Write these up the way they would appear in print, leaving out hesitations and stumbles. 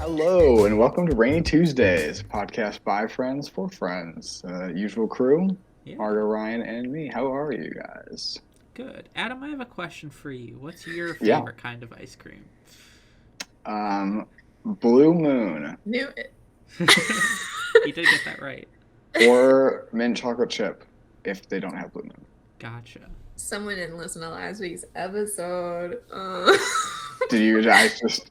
Hello, and welcome to Rainy Tuesdays, podcast by friends for friends. Usual crew, Yeah, Margaux, Ryan, and me. How are you guys? good. Adam, I have a question for you. What's your Yeah, favorite kind of ice cream? Blue Moon Knew it. You did get that right. or mint chocolate chip if they don't have Blue Moon. Gotcha. Someone didn't listen to last week's episode. Did you guys just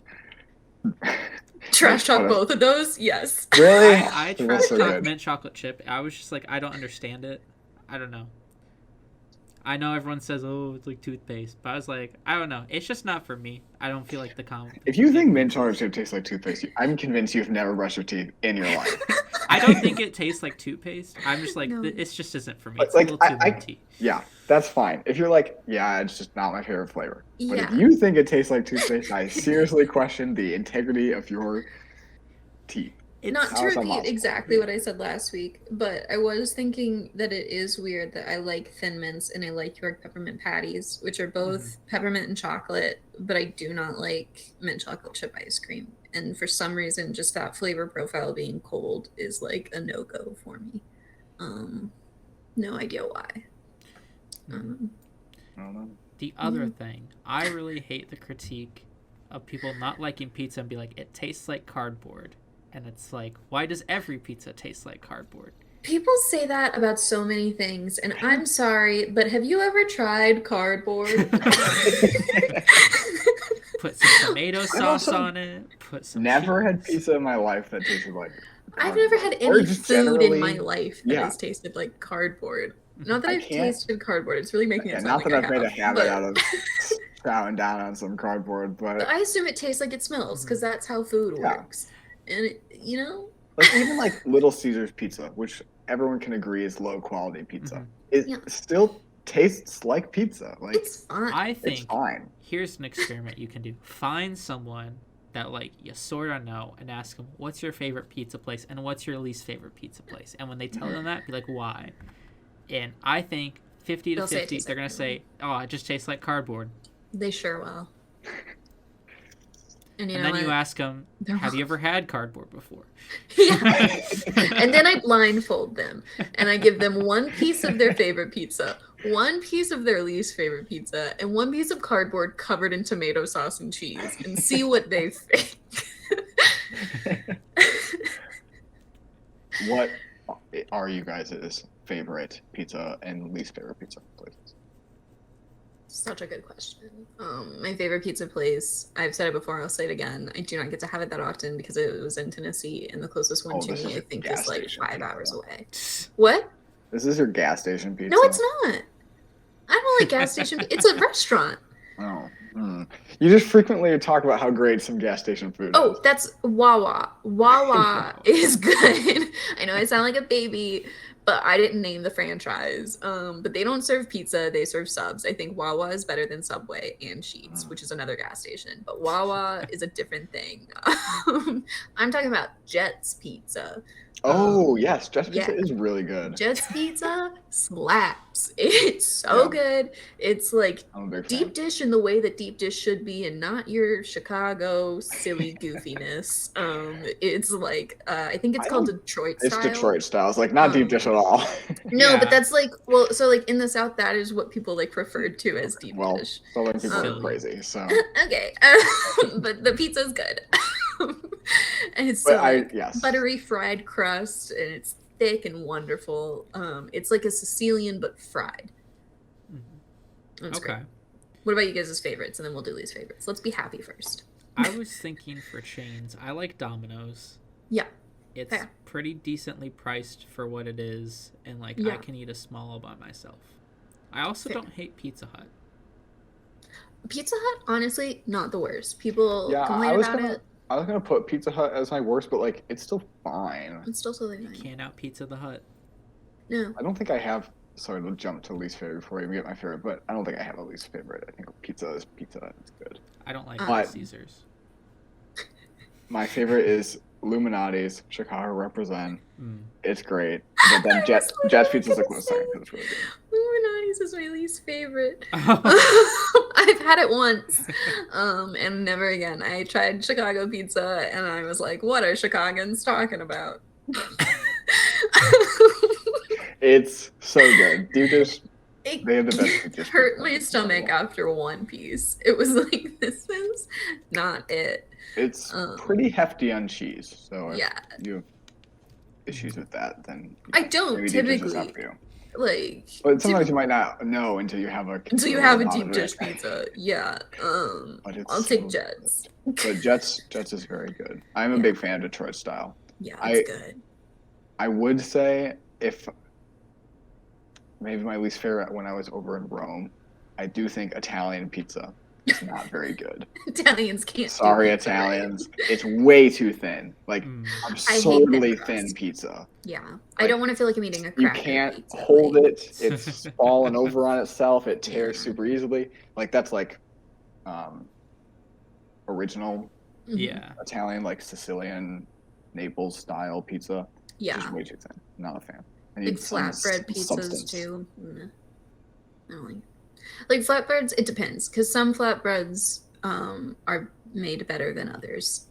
Trash talk What a- both of those? Yes. really? I It was trash so talk good. mint chocolate chip. I was just like, I don't understand it. I don't know. I know everyone says, oh, it's like toothpaste, but I was like, I don't know. It's just not for me. I don't feel like the If you think mint chocolate chip tastes like toothpaste, I'm convinced you've never brushed your teeth in your life. I don't think it tastes like toothpaste. I'm just like, No. it just isn't for me. But, It's like, a little too I- minty. Yeah, that's fine. If you're like, yeah, it's just not my favorite flavor. But if Yeah. you think it tastes like toothpaste, I seriously question the integrity of your teeth. Not How to is that repeat possible? exactly what I said last week, but I was thinking that it is weird that I like Thin Mints and I like York Peppermint Patties, which are both peppermint and chocolate, but I do not like mint chocolate chip ice cream. And for some reason, just that flavor profile being cold is like a no-go for me. No idea why. I don't know. The other thing, I really hate the critique of people not liking pizza and be like, it tastes like cardboard. And it's like, why does every pizza taste like cardboard? People say that about so many things, and I'm sorry, but have you ever tried cardboard? Put some tomato sauce also on it. Put some Never cheese. had pizza in my life that tasted like I've never had cardboard. Or any just food in my generally- life that yeah. has tasted like cardboard. Not that I I've can't- tasted cardboard. It's really making Yeah, it not sound that like I've made a habit but out of chowing down on some cardboard, but I assume it tastes like it smells because that's how food Yeah. works. And like even like Little Caesars pizza, which everyone can agree is low quality pizza, it Yeah. still tastes like pizza. Like it's fine. I it's think fine. here's an experiment you can do. Find someone that like you sort of know and ask them, what's your favorite pizza place and what's your least favorite pizza place? And when they tell them that, be like, why? And I think 50 to They'll say it 50, tastes they're like going to say, oh, it just tastes like cardboard. They sure will. And you And know then you what? ask them, They're have you ever had cardboard before? Yeah. And then I blindfold them and I give them one piece of their favorite pizza, one piece of their least favorite pizza, and one piece of cardboard covered in tomato sauce and cheese and see what they think. What are you guys' favorite pizza and least favorite pizza places? Such a good question. My favorite pizza place, I've said it before, I'll say it again. I do not get to have it that often because it was in Tennessee, and the closest one Oh, to this me, is I a think, gas is like station 5 pizza. hours away. What? This is your gas station pizza. No, it's not. I don't like gas station. It's a restaurant. Oh. You just frequently talk about how great some gas station food Oh, is. that's Wawa. Wawa is good. I know I sound like a baby, but I didn't name the franchise. But they don't serve pizza, they serve subs. I think Wawa is better than Subway and Sheetz, which is another gas station. But Wawa is a different thing. I'm talking about Jet's Pizza. Oh, yes, Jeff's Pizza yeah. is really good. Jet's Pizza slaps. It's so Yeah. good. It's like I'm a big fan. deep dish in the way that deep dish should be, and not your Chicago silly goofiness. It's like I think it's I called don't- Detroit It's style. Detroit style. It's like not deep dish at all. No, Yeah. but that's like so like in the South, that is what people like referred to as deep Well, dish. Southern people are Silly. crazy, so. Okay, but the pizza's good. And it's But so like, yes. buttery fried crust, and it's thick and wonderful. It's like a Sicilian but fried. It's Okay. great. What about you guys' favorites? And then we'll do least favorites. Let's be happy first. I was thinking for chains, I like Domino's. Yeah. It's Fair. pretty decently priced for what it is, and like I Yeah. can eat a small all by myself. I also Fair. don't hate Pizza Hut. Pizza Hut, honestly, not the worst. People Yeah, complain about it. I was gonna put Pizza Hut as my worst, but like it's still fine. It's still totally fine. Can't out Pizza the Hut. No. I don't think I have. Sorry to jump to least favorite before I even get my favorite, but I don't think I have a least favorite. I think pizza is pizza. It's good. I don't like But- Little Caesars. My favorite is Illuminati's Chicago represent. Mm. It's great. But then Jet's Pizza's a close second because it's really good. Illuminati's is my least favorite. Oh. I've had it once, and never again. I tried Chicago pizza, and I was like, "What are Chicagoans talking about?" It's so good. Deep dish, It they have the best deep dish hurt pizza. my It's stomach incredible. after one piece. It was like, this is not it. It's Um, pretty hefty on cheese, so if yeah, you have issues with that, then I don't maybe deep dish is not typically for you. like But sometimes you might not know until you have a until you considerable have a amount deep of dish it. pizza. Yeah. But it's I'll so take good. Jets. But Jets is very good. I'm a Yeah. big fan of Detroit style. Yeah, it's I good. I would say if maybe my least favorite when I was over in Rome, I do think Italian pizza is not very good. Italians can't Sorry, do pizza, right? Italians. It's way too thin. Like I hate absurdly thin thin crust. pizza. Yeah. I Like, don't want to feel like I'm eating a You cracker can't pizza. hold like, it. It's falling over on itself. It tears Yeah. super easily. Like that's like original mhm. Yeah. Italian, like Sicilian, Naples style pizza. Yeah. Just way too thin. Not a fan. I Big need some flatbread pizzas substance. too. I don't like flatbreads. It depends, because some flatbreads are made better than others.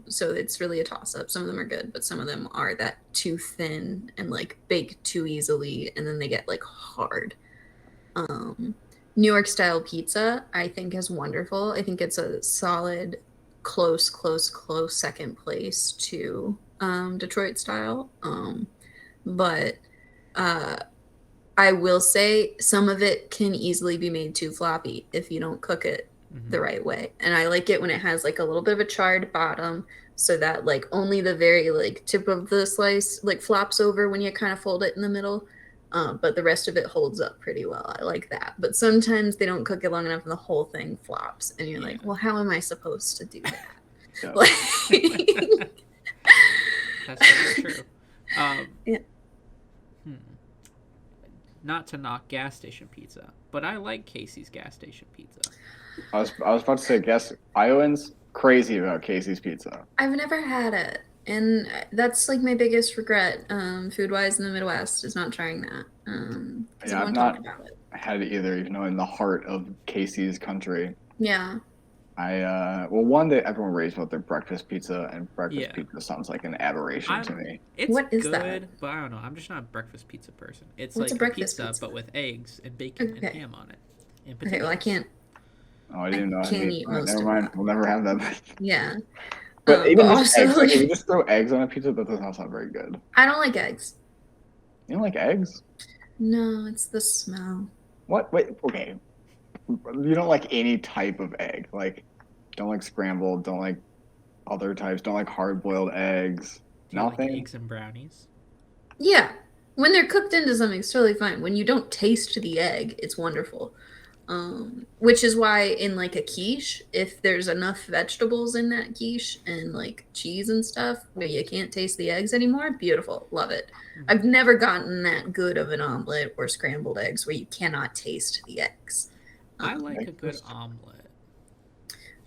So it's really a toss up. Some of them are good, but some of them are that too thin and like bake too easily, and then they get like hard. New York style pizza, I think, is wonderful. I think it's a solid, close second place to Detroit style. But I will say some of it can easily be made too floppy if you don't cook it the right way. And I like it when it has like a little bit of a charred bottom, so that like only the very like tip of the slice like flops over when you kind of fold it in the middle. But the rest of it holds up pretty well. I like that. But sometimes they don't cook it long enough and the whole thing flops. And you're like, well, how am I supposed to do that? Yeah. Like, That's very true. Yeah. Not to knock gas station pizza, but I like Casey's gas station pizza. I was about to say, guess Iowans crazy about Casey's pizza. I've never had it. And that's like my biggest regret, food wise in the Midwest, is not trying that. Because Yeah, I've everyone not talked about it. had it either, even though in the heart of Casey's country. Yeah. Well, one that everyone raves about their breakfast pizza, and breakfast Yeah. pizza sounds like an aberration to me. It's What is good, that? but I don't know. I'm just not a breakfast pizza person. It's What's a like breakfast pizza, pizza? but with eggs and bacon and Okay. ham on it. And Okay, well, I potatoes. can't. Oh, I didn't know. I can't didn't- eat all right, most never of mind. that. We'll never have that. Yeah. But even but just also, eggs, like if like, you just throw eggs on a pizza, that does not sound very good. I don't like eggs. You don't like eggs? No, it's the smell. What? Wait, okay. You don't like any type of egg. Like, don't like scrambled, don't like other types, don't like hard-boiled eggs. Do you Nothing. like eggs and brownies? Yeah. When they're cooked into something, it's totally fine. When you don't taste the egg, it's wonderful. Which is why in like a quiche, if there's enough vegetables in that quiche and like cheese and stuff where you can't taste the eggs anymore, beautiful. Love it. I've never gotten that good of an omelet or scrambled eggs where you cannot taste the eggs. I like a good breakfast. omelet.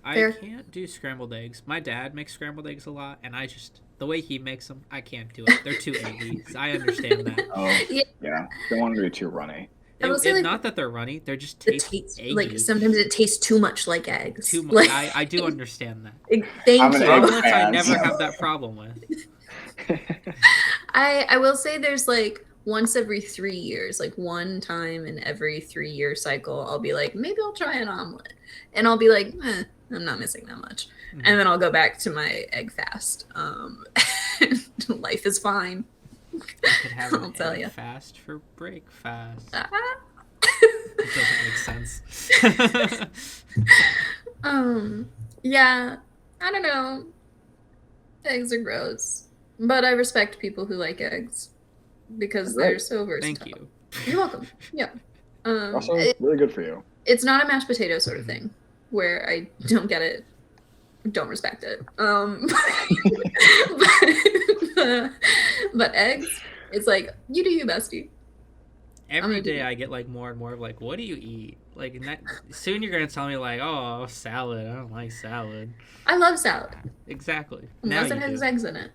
Fair. I can't do scrambled eggs. My dad makes scrambled eggs a lot, and I just the way he makes them, I can't do it. They're too eggy. I understand that. Oh, Yeah. yeah. Don't want to be too runny. I will say, like, Not that they're runny, they're just The taste taste, eggy. like sometimes it tastes too much like eggs. Too much. Like, I do understand that. Thank I'm an you. egg Omelets, I fan, never so- have that problem with. I will say there's like once every 3 years, like one time in every 3 year cycle, I'll be like, maybe I'll try an omelet. And I'll be like, I'm not missing that much. Mhm. And then I'll go back to my egg fast. Life is fine. You could have I'll an tell egg ya. fast for breakfast. Ah. It doesn't make sense. Yeah, I don't know. Eggs are gross. But I respect people who like eggs because they're Right. so versatile. Thank you. You're welcome. Yeah. Also, It- really good for you. it's not a mashed potato sort of thing where I don't get it, don't respect it. But eggs, it's like, you do you, bestie. Every gonna do day it. I get like more and more of like, what do you eat? Like soon you're gonna tell me like, oh, salad. I don't like salad. I love salad Exactly. unless now it you has do. eggs in it.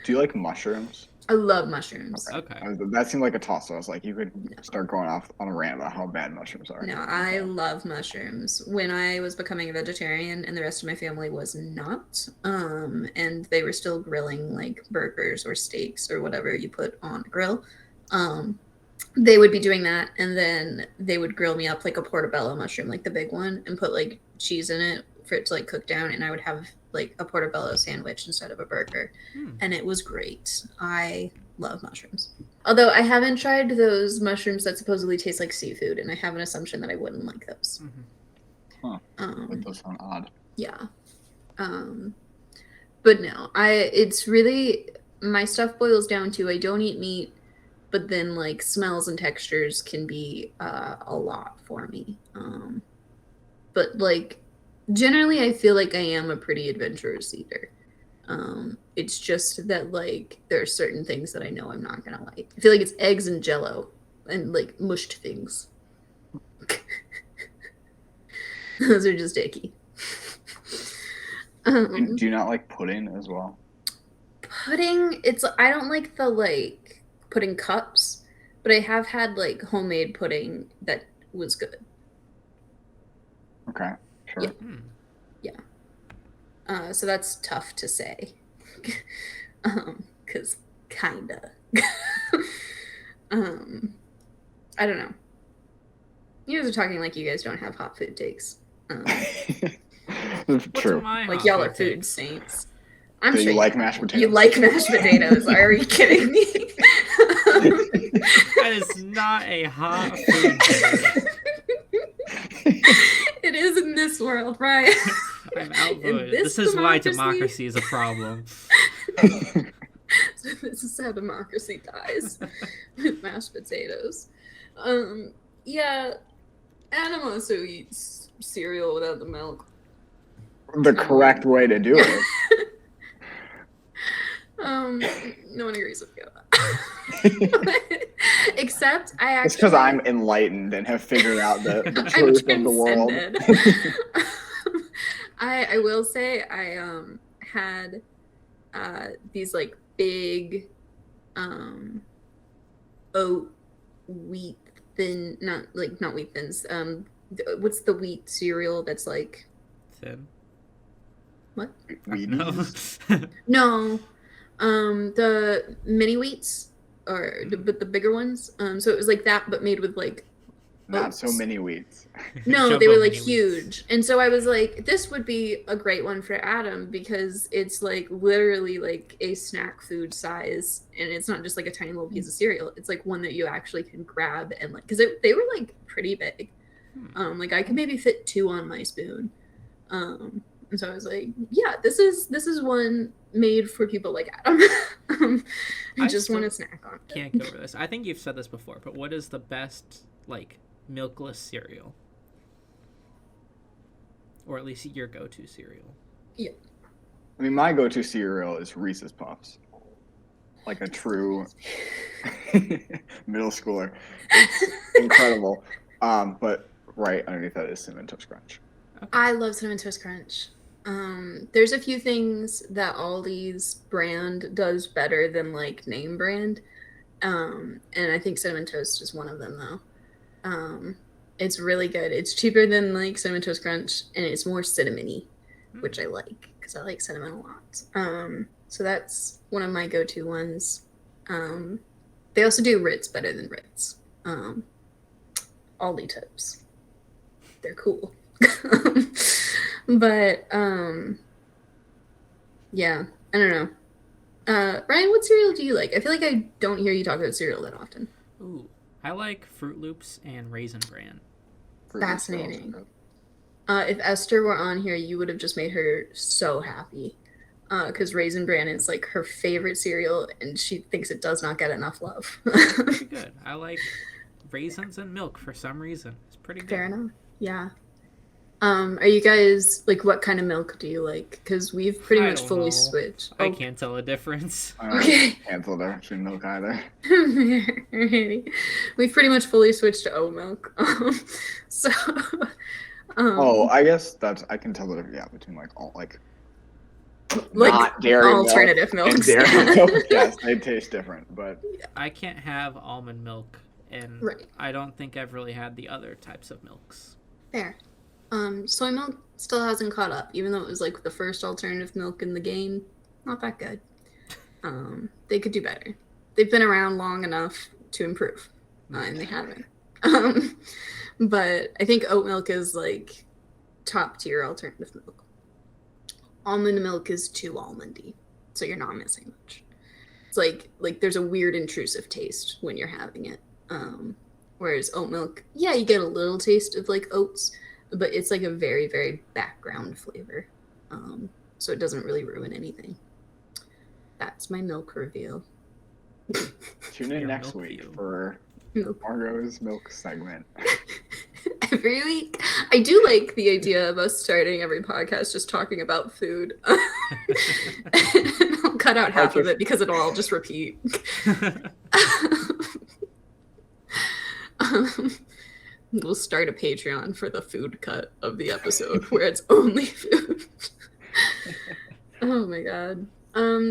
Do you like mushrooms? I love mushrooms. Okay. That seemed like a toss. So I was like, you could start going off on a rant about how bad mushrooms are. No, I love mushrooms. When I was becoming a vegetarian and the rest of my family was not, and they were still grilling like burgers or steaks or whatever you put on a grill, they would be doing that, and then they would grill me up like a portobello mushroom, like the big one, and put like cheese in it for it to like cook down, and I would have like a portobello sandwich instead of a burger, and it was great. I love mushrooms. Although I haven't tried those mushrooms that supposedly taste like seafood, and I have an assumption that I wouldn't like those. Huh. That does sound odd. Yeah. But no, it's really, my stuff boils down to I don't eat meat, but then like smells and textures can be a lot for me. But like generally I feel like I am a pretty adventurous eater. It's just that like there are certain things that I know I'm not gonna like. I feel like it's eggs and jello and like mushed things. Those are just icky. Do you not like pudding as well? Pudding, I don't like the like pudding cups, but I have had like homemade pudding that was good. Okay, sure. Yeah. So that's tough to say. Because kinda. I don't know. You guys are talking like you guys don't have hot food takes. True. Like y'all are food saints. I'm So sure you like mashed potatoes? You like mashed potatoes. Are you kidding me? That is not a hot food take. It is in this world, right? I'm outvoted. This This is why democracy- democracy is a problem. So this is how democracy dies with mashed potatoes. Yeah, Adam also eats cereal without the milk. The correct way to do it. No one agrees with you. Except I actually. It's because I'm enlightened and have figured out the I'm truth of the world. transcended. I will say I had these like big oat wheat thin not wheat thins what's the wheat cereal that's like Thin. what Wheaties. No. No, the mini wheats but the bigger ones. So it was like that, but made with like Not oats. so many wheats. No, they were Jumbo like mini wheats. huge, and so I was like, this would be a great one for Adam because it's like literally like a snack food size, and it's not just like a tiny little piece of cereal. It's like one that you actually can grab and like because they were like pretty big. Like I could maybe fit 2 on my spoon. And so I was like, yeah, this is one made for people like Adam. who I just still want to snack on it. Can't get over this. I think you've said this before, but what is the best like milkless cereal? Or at least your go-to cereal. I mean, my go-to cereal is Reese's Puffs. Like a true middle schooler. It's incredible. But right underneath that is Cinnamon Toast Crunch. Okay. I love Cinnamon Toast Crunch. There's a few things that Aldi's brand does better than like name brand. And I think Cinnamon Toast is one of them though. It's really good. It's cheaper than like Cinnamon Toast Crunch and it's more cinnamony, which I like because I like cinnamon a lot. So that's one of my go-to ones. They also do Ritz better than Ritz. Aldi tips. They're cool. But yeah, I don't know. Ryan, what cereal do you like? I feel like I don't hear you talk about cereal that often. Ooh, I like Fruit Loops and Raisin Bran. Fascinating. If Esther were on here, you would have just made her so happy. Because Raisin Bran is like her favorite cereal, and she thinks it does not get enough love. Pretty good. I like raisins and milk for some reason. It's pretty good. Fair enough. Yeah. Are you guys like what kind of milk do you like? Because we've pretty I much don't fully know. switched. I can't tell a difference. Okay. Can't tell the difference between milk either. Alrighty. We've pretty much fully switched to oat milk. So. Oh, I guess I can tell the difference. Yeah, between like all like Like not dairy alternative milk and milks. dairy milk, yes, they taste different, but I can't have almond milk, and Right. I don't think I've really had the other types of milks. Fair. Soy milk still hasn't caught up, even though it was like the first alternative milk in the game. Not that good. They could do better. They've been around long enough to improve, and they haven't. But I think oat milk is like top tier alternative milk. Almond milk is too almondy, so you're not missing much. It's like there's a weird intrusive taste when you're having it. Whereas oat milk, yeah, you get a little taste of like oats, but it's like a very, very background flavor. So it doesn't really ruin anything. That's my milk review. tune in Your next milk week view. for Milk. Margot's milk segment. Every week. I do like the idea of us starting every podcast just talking about food. I'll cut out half of it because it'll all just repeat. We'll start a Patreon for the food cut of the episode where it's only food. Oh my god.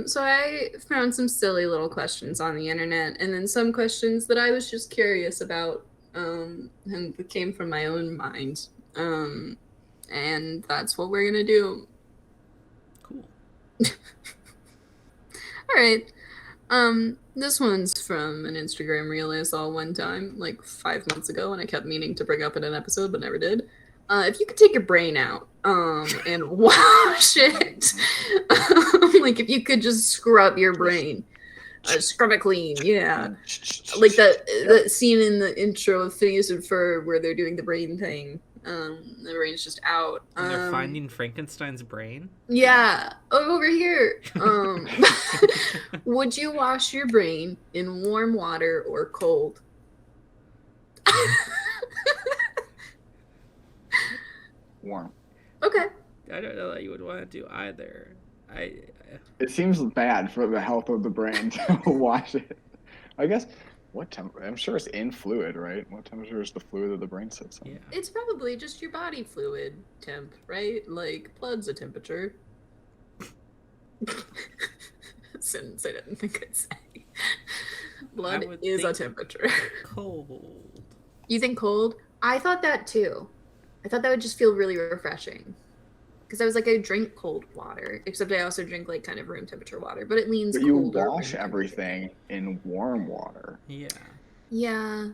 So I found some silly little questions on the internet, and then some questions that I was just curious about, and that came from my own mind. And that's what we're gonna do. Cool. All right. This one's from an Instagram reel I saw one time, like 5 months ago, and I kept meaning to bring up in an episode, but never did. If you could take your brain out, and wash it, like if you could just scrub your brain, scrub it clean, yeah. Like that scene in the intro of Phineas and Ferb where they're doing the brain thing. The brain's just out. And they're finding Frankenstein's brain? Yeah. Oh, over here. Would you wash your brain in warm water or cold? Warm. Okay. I don't know that you would want to do either. It seems bad for the health of the brain to wash it. I guess I'm sure it's in fluid, right? What temperature is the fluid that the brain sits in? Yeah. It's probably just your body fluid temp, right? Like blood's a temperature. Sentence I didn't think I'd say. Blood would is a think temperature. Cold. You think cold? I thought that too. I thought that would just feel really refreshing. Because I was like, I drink cold water, except I also drink like kind of room temperature water, but it leans But you colder. wash everything in warm water. Yeah. Yeah.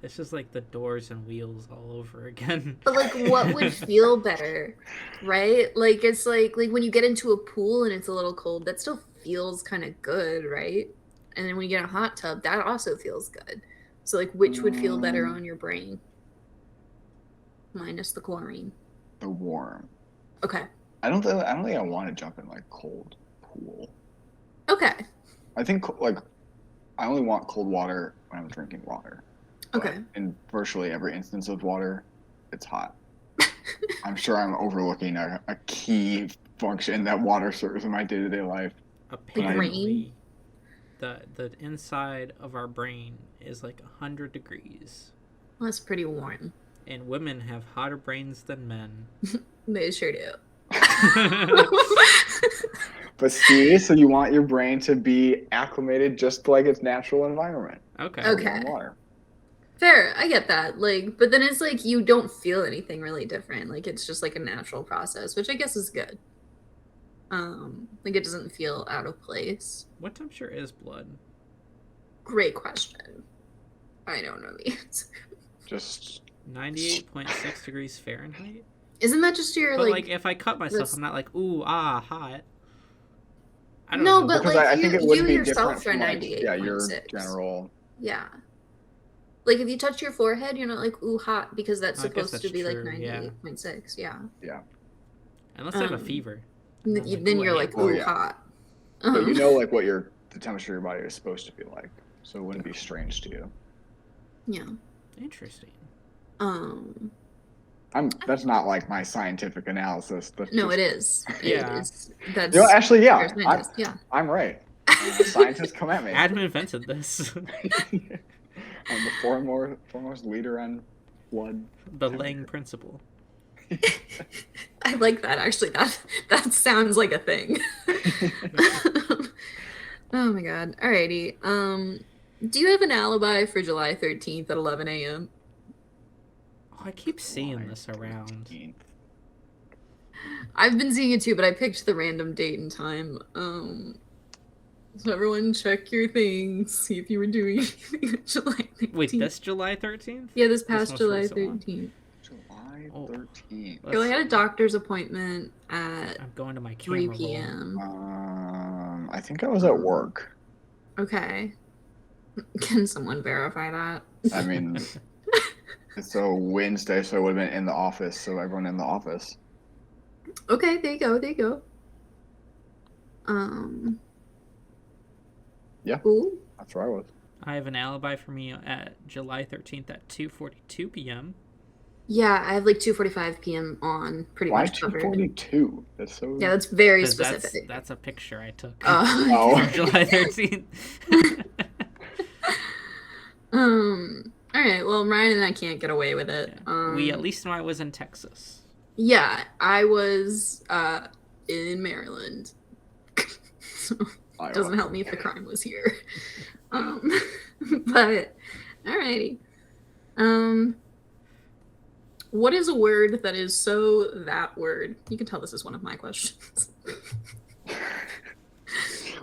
It's just like the doors and wheels all over again. But like what would feel better, right? Like it's like when you get into a pool and it's a little cold, that still feels kind of good, right? And then when you get in a hot tub, that also feels good. So like which would feel better on your brain? Minus the chlorine. The warm. Okay. I don't think I want to jump in like cold pool. Okay. I think like I only want cold water when I'm drinking water. But Okay. in virtually every instance of water, it's hot. I'm sure I'm overlooking a key function that water serves in my day-to-day life. Apparently, the inside of our brain is like 100 degrees. Well, that's pretty warm. And women have hotter brains than men. They sure do. But see, so you want your brain to be acclimated just like its natural environment. Okay. Okay. Warm water. Fair, I get that. Like, but then it's like you don't feel anything really different. Like it's just like a natural process, which I guess is good. Like it doesn't feel out of place. What temperature is blood? Great question. I don't know the answer. Just 98.6 degrees Fahrenheit? Isn't that just your But like? like if I cut myself, this- I'm not like, ooh, ah, hot. I don't No, know. but because like I think it would you be yourself different are from like, yeah, your 98.6. general. Yeah. Like if you touch your forehead, you're not like ooh hot because that's I guess supposed to that's be like true, yeah. 98.6. Yeah. Unless I have a um, fever. Then I'm like, then ooh, I you're hate like Oh, ooh yeah. hot. But you know like what the temperature of your body is supposed to be like. So it wouldn't be strange to you. Yeah. Interesting. That's not like my scientific analysis. That's No, just, it is. Yeah. It is. That's. You know, actually, yeah. you're a scientist, yeah. I'm right. Scientists come at me. Adam invented this. I'm the foremost leader on blood. The Lang principle. I like that actually. That sounds like a thing. Oh my god. Alrighty. Do you have an alibi for July 13th at 11 a.m.? Oh, I keep seeing July this around. 13th. I've been seeing it too, but I picked the random date and time. So everyone check your things, see if you were doing anything on July 13th. Wait, this July 13th? Yeah, this This past most July recent one? 13th. July Oh. 13th. Girl, I had a doctor's appointment at I'm going to my 3 camera roll. p.m. I think I was at work. Okay. Can someone verify that? I mean, it's a Wednesday, so it would have been in the office, so everyone in the office. Okay, there you go, there you go. Yeah. Ooh. That's where I was. I have an alibi for me at July 13th at 2:42 p.m. Yeah, I have like 2:45 p.m. on pretty Why much covered. 2:42? That's so. Yeah, that's very 'Cause specific. that's a picture I took Oh. on July 13th. All right. Well, Ryan and I can't get away with it. Yeah. We at least know I was in Texas. Yeah, I was in Maryland. So it doesn't help me if the crime was here. But alrighty. What is a word that is so that word? You can tell this is one of my questions.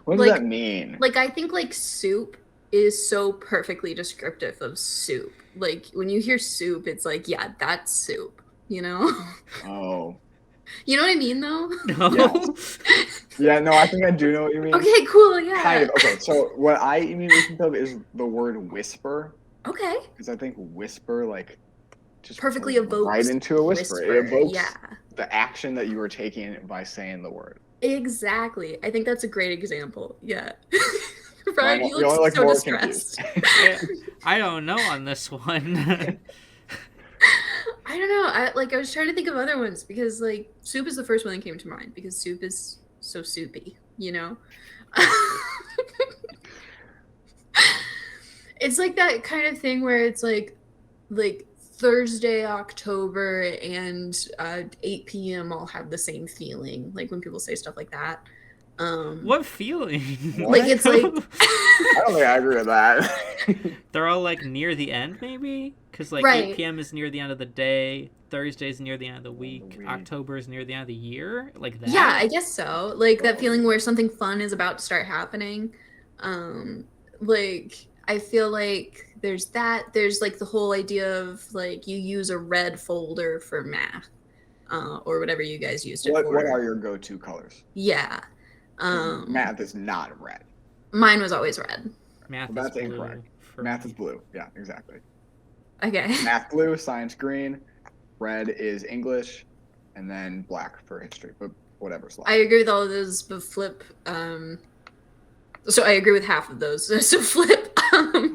What does that mean? Like, I think like soup is so perfectly descriptive of soup. Like when you hear soup, it's like, yeah, that's soup, you know? Oh. You know what I mean though? No. Yes. Yeah, no, I think I do know what you mean. Okay, cool, yeah. Kind of. Okay, so what I immediately think of is the word whisper. Okay. Because I think whisper, like, just Perfectly goes evokes right into a whisper. It evokes yeah. the action that you were taking by saying the word. Exactly. I think that's a great example. Yeah. Brian, you You're look like so more distressed. I don't know on this one. I don't know. I was trying to think of other ones because like soup is the first one that came to mind because soup is so soupy, you know? It's like that kind of thing where it's like Thursday, October, and 8 p.m. all have the same feeling. Like when people say stuff like that. What feeling? What? Like it's like I don't think I agree with that. They're all like near the end, maybe? Because like Right. 8 p.m. is near the end of the day, Thursday's near the end of the week, week. October is near the end of the year, like that. Yeah, I guess so. Like that feeling where something fun is about to start happening. Like I feel like there's that. There's like the whole idea of like you use a red folder for math, or whatever you guys used it for. What are your go-to colors? Yeah. Math is not red. Mine was always red. Math Well, that's is blue incorrect. for Math me. is blue. Yeah, exactly. Okay. Math blue, science green, red is English, and then black for history. But whatever's left. I agree with all of those, but flip. So I agree with half of those. So flip. I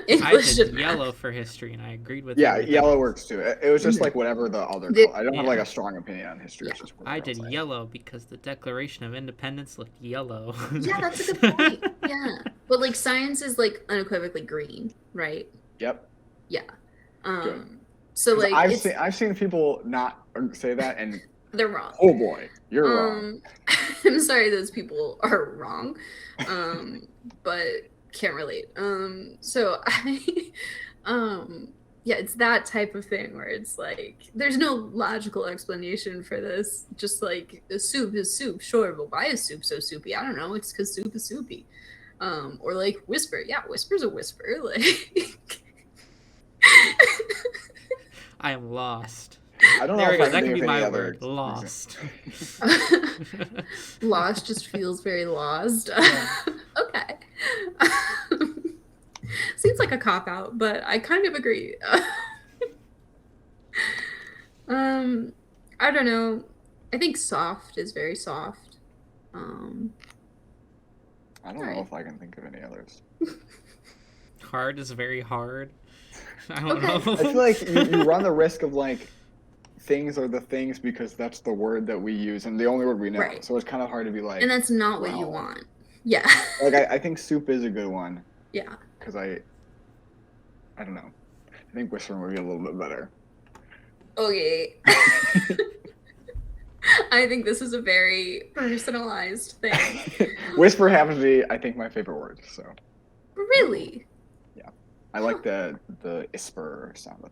English did and yellow for history, and I agreed with Yeah, everything yellow else. works too. It was just like whatever the other The- color. I don't have Yeah. like a strong opinion on history. Yeah. It's just I whatever did else yellow because the Declaration of Independence looked yellow. Yeah, that's a good point. Yeah, but like science is like unequivocally green, right? Yep. Yeah. Good. So 'Cause like it's, I've seen people not say that, and they're wrong. oh boy, you're wrong. I'm sorry those people are wrong. But can't relate. So I yeah, it's that type of thing where it's like there's no logical explanation for this. Just like a soup is soup, sure, but why is soup so soupy? I don't know. It's because soup is soupy. Or like whisper. Yeah, whisper's a whisper. Like I am lost. I don't There know we if go. I That can could think be of any my other word. Lost. lost just feels very lost. Yeah. Okay. Seems like a cop out, but I kind of agree. I don't know. I think soft is very soft. I don't know Alright. if I can think of any others. Hard is very hard. I don't Okay. know. I feel like you run the risk of like things are the things because that's the word that we use and the only word we know. Right. So it's kind of hard to be like. And that's not what you well, want. Yeah. Like I think soup is a good one Yeah. because I don't know. I think whispering would be a little bit better. Okay. I think this is a very personalized thing. Whisper happens to be, I think, my favorite word. So Really? I like the isper sound.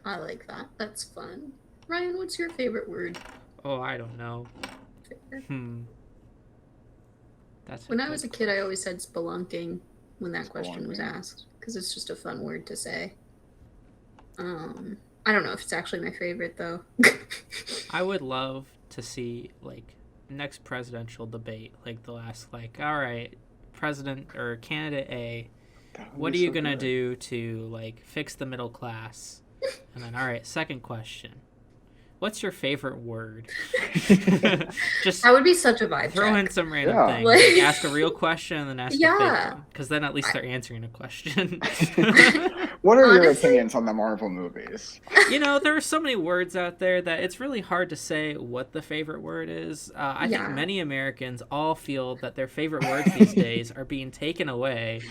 I like that. That's fun. Ryan, what's your favorite word? Oh, I don't know. That's when I was a kid, I always said spelunking when that question was Spelunking. asked because it's just a fun word to say. I don't know if it's actually my favorite though. I would love to see like next presidential debate, like the last, like, all right, president or candidate A, That would what are be you so gonna good. do to like fix the middle class? And then, all right, second question, what's your favorite word? Just That would be such a vibe throw in check. some random Yeah. things, like ask a real question and then ask a fake Yeah. one, because then at least they're answering a question. What are your Honestly- opinions on the Marvel movies? You know, there are so many words out there that it's really hard to say what the favorite word is. I think Yeah. many Americans all feel that their favorite words these days are being taken away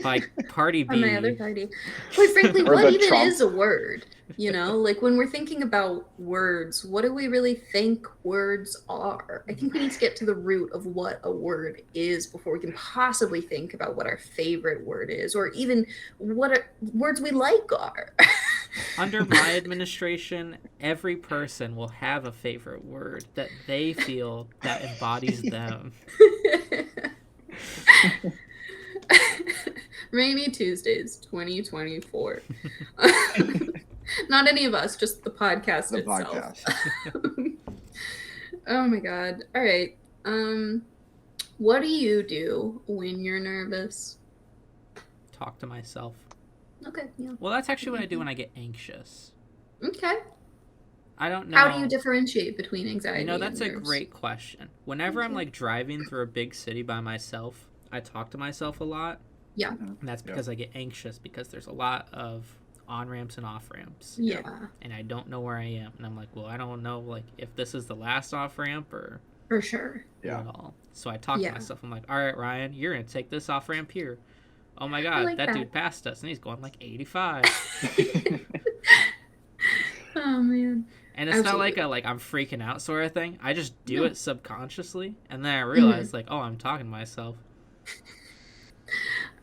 by Party On my other B. party. Quite frankly, Or what the even Trump. is a word? You know, like when we're thinking about words, what do we really think words are? I think we need to get to the root of what a word is before we can possibly think about what our favorite word is, or even what words we like are. Under my administration, every person will have a favorite word that they feel that embodies them. Rainy Tuesdays 2024. Not any of us, just the podcast The itself. podcast. Oh my god. All right. What do you do when you're nervous? Talk to myself. Okay, yeah. Well, that's actually what I do when I get anxious. Okay. I don't know. How do you differentiate between anxiety You know, and that's a nerves? great question. Whenever I'm Okay. like driving through a big city by myself, I talk to myself a lot. Yeah. And that's because I get anxious because there's a lot of on ramps and off ramps. Yeah. And I don't know where I am. And I'm like, well, I don't know like if this is the last off ramp or For sure. Yeah. what all. So I talk Yeah. to myself. I'm like, all right, Ryan, you're gonna take this off ramp here. Oh my god, like that that. dude passed us and he's going like 85. Oh man. And it's not like Absolutely. a like I'm freaking out sort of thing. I just do No. it subconsciously, and then I realize like, oh, I'm talking to myself.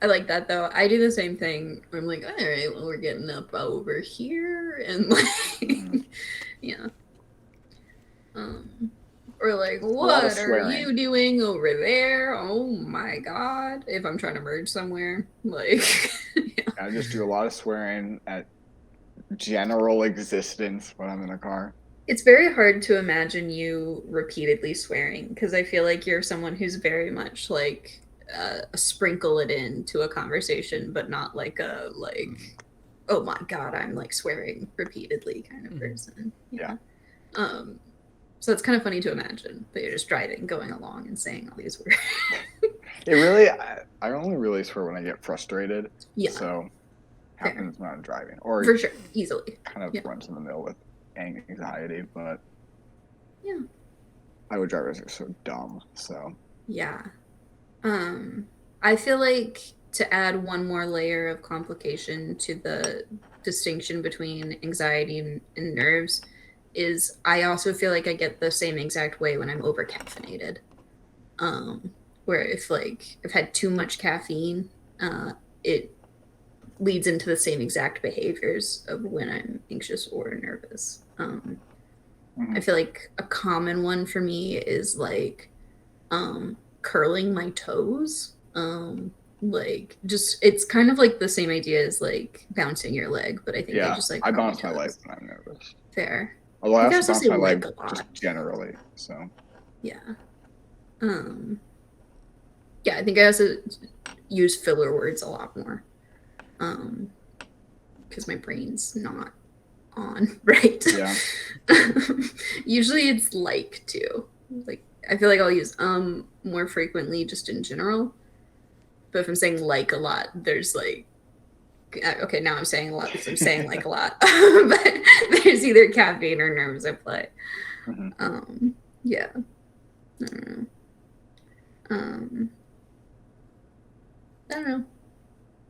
I like that though. I do the same thing. I'm like, all right, well, we're getting up over here, and like, yeah. Or like, lot of what are swearing. you doing over there? Oh my god! If I'm trying to merge somewhere, like, yeah. I just do a lot of swearing at general existence when I'm in a car. It's very hard to imagine you repeatedly swearing because I feel like you're someone who's very much like sprinkle it into a conversation, but not like a like, oh my god, I'm like swearing repeatedly kind of person. Yeah. So it's kind of funny to imagine that you're just driving, going along, and saying all these words. It really, I only really swear when I get frustrated. Yeah. So Fair. happens when I'm driving, or For sure, easily. kind of Yeah. runs in the middle with anxiety. But Yeah. highway drivers are so dumb. So Yeah. I feel like to add one more layer of complication to the distinction between anxiety and nerves is I also feel like I get the same exact way when I'm over caffeinated. Where if like I've had too much caffeine, it leads into the same exact behaviors of when I'm anxious or nervous. I feel like a common one for me is like curling my toes. Like just it's kind of like the same idea as like bouncing your leg, but I think I just like I curl bounce my toes. leg when I'm nervous. Fair. Although I think I also also bounce my say leg like a lot. just generally. So Yeah. Yeah, I think I also use filler words a lot more. Because my brain's not on, right? yeah, Usually it's like too. Like I feel like I'll use more frequently just in general. But if I'm saying like a lot, there's like okay, now I'm saying a lot because I'm saying like a lot. But there's either caffeine or nerves at play. Yeah. I don't know. I don't know.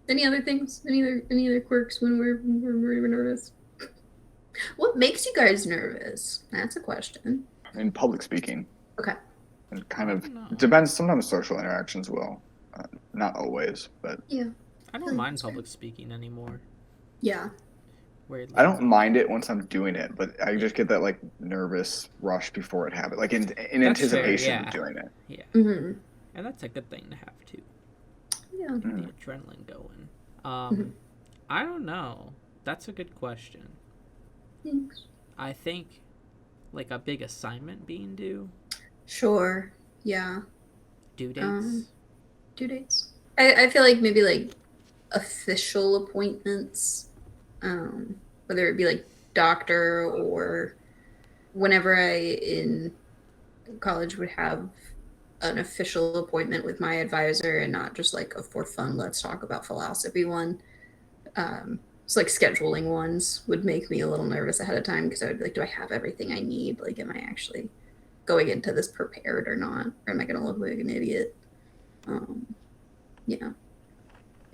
Any other things? Any other quirks when we're nervous? What makes you guys nervous? That's a question. In public speaking. Okay. It kind of No. depends. Sometimes social interactions will, not always, but Yeah. I feel don't like mind that's fair. public speaking anymore. Yeah. Weirdly I don't enough. mind it once I'm doing it. But I just get that like nervous rush before it happens, like in That's anticipation fair, of yeah. doing it. Yeah, Mm-hmm. and that's a good thing to have too. Yeah. The Mm. adrenaline going. Mhm. I don't know. That's a good question. Thanks. I think like a big assignment being due, Sure. Yeah. due dates. Due dates. I feel like maybe like official appointments, whether it be like doctor or whenever I in college would have an official appointment with my advisor and not just like a for fun let's talk about philosophy one. It's like scheduling ones would make me a little nervous ahead of time because I would be like, do I have everything I need? Like, am I actually going into this prepared or not? Or am I going to look like an idiot? Yeah,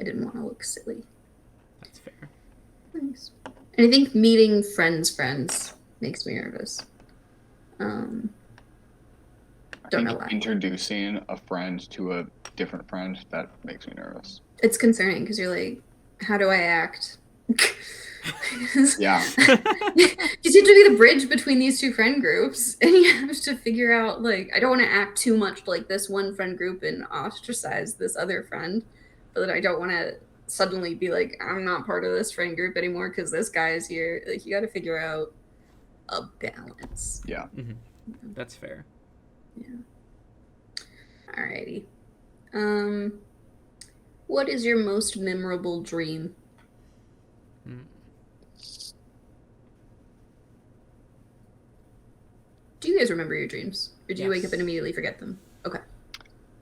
I didn't want to look silly. That's fair. Thanks. And I think meeting friends makes me nervous. I Don't think know why. introducing a friend to a different friend, that makes me nervous. It's concerning because you're like, how do I act? Yeah. Because you have to be the bridge between these two friend groups, and you have to figure out like I don't want to act too much like this one friend group and ostracize this other friend, but I don't want to suddenly be like I'm not part of this friend group anymore because this guy is here. Like you got to figure out a balance. Yeah. That's fair. Yeah. Alrighty. What is your most memorable dream? Do you guys remember your dreams? Or do you wake up and Yes. immediately forget them? Okay.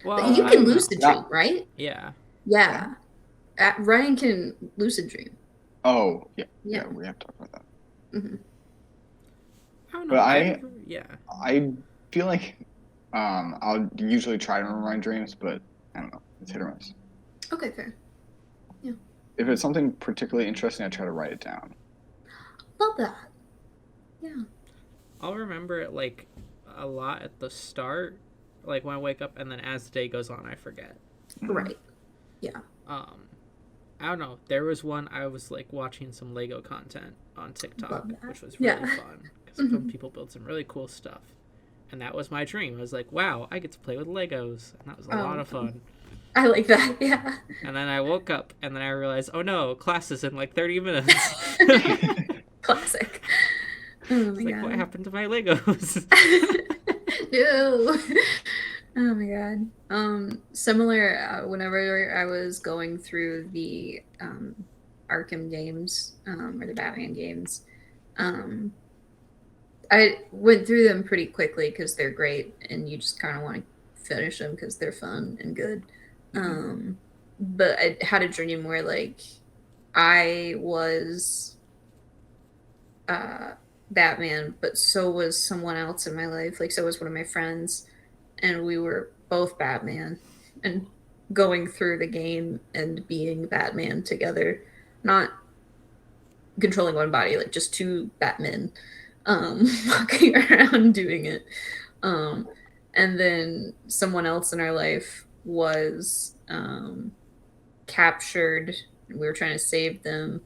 Well, But you I can don't know. lucid Yeah. dream, right? Yeah. Yeah. Ryan can lucid dream. Oh, yeah. Yeah. Yeah, we have to talk about that. hmm I don't know. But yeah. I feel like I'll usually try to remember my dreams, but I don't know. It's hit or miss. Okay, fair. If it's something particularly interesting, I try to write it down. Love that. Yeah. I'll remember it like a lot at the start, like when I wake up, and then as the day goes on, I forget. Right. I don't know. There was one I was like watching some Lego content on TikTok, Love that. which was really Yeah. fun because some people build some really cool stuff, and that was my dream. I was like, wow, I get to play with Legos, and that was a lot of fun. I like that. Yeah. And then I woke up, and then I realized, oh no, class is in like 30 minutes. Classic. Oh my Like, god. what happened to my Legos? No. Oh my god. Similar. Whenever I was going through the Arkham games or the Batman games, I went through them pretty quickly because they're great, and you just kind of want to finish them because they're fun and good. But I had a dream where like I was Batman, but so was someone else in my life. Like so was one of my friends, and we were both Batman and going through the game and being Batman together, not controlling one body, like just two Batmen walking around doing it. And then someone else in our life was captured. We were trying to save them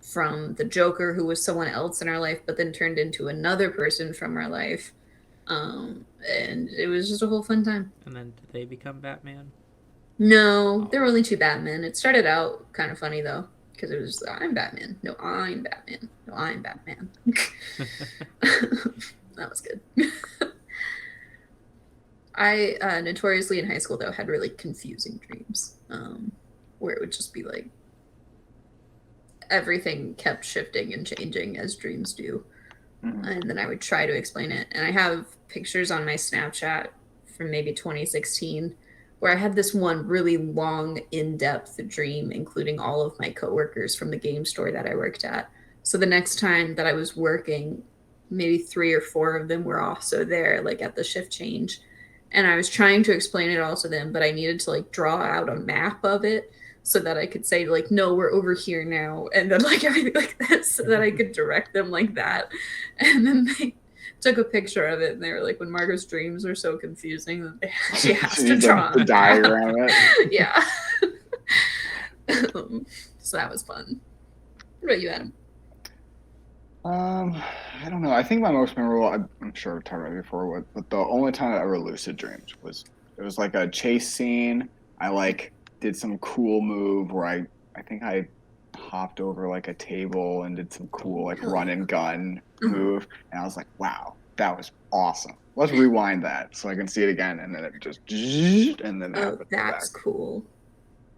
from the Joker, who was someone else in our life, but then turned into another person from our life. And it was just a whole fun time. And then did they become Batman? No, there were only two Batmen. It started out kind of funny though, because it was I'm Batman. No, I'm Batman. No, I'm Batman. That was good. I notoriously in high school though had really confusing dreams, where it would just be like everything kept shifting and changing as dreams do. And then I would try to explain it. And I have pictures on my Snapchat from maybe 2016 where I had this one really long, in-depth dream, including all of my coworkers from the game store that I worked at. So the next time that I was working, maybe 3 or 4 of them were also there, like at the shift change. And I was trying to explain it all to them, but I needed to like draw out a map of it so that I could say like, no, we're over here now, and then like everything like this, so that I could direct them like that. And then they took a picture of it, and they were like, when Margot's dreams are so confusing that she has She to needs draw to on diagram it. yeah. So that was fun. What about you, Adam? I don't know. I think my most memorable, I'm sure I've talked about it before, but the only time I ever lucid dreamed was it was like a chase scene. I like did some cool move where I think I hopped over like a table and did some cool like Hell run yeah. and gun Mhm. move, and I was like, wow, that was awesome. Let's rewind that so I can see it again, and then it just and then Oh, have it go back. that's cool.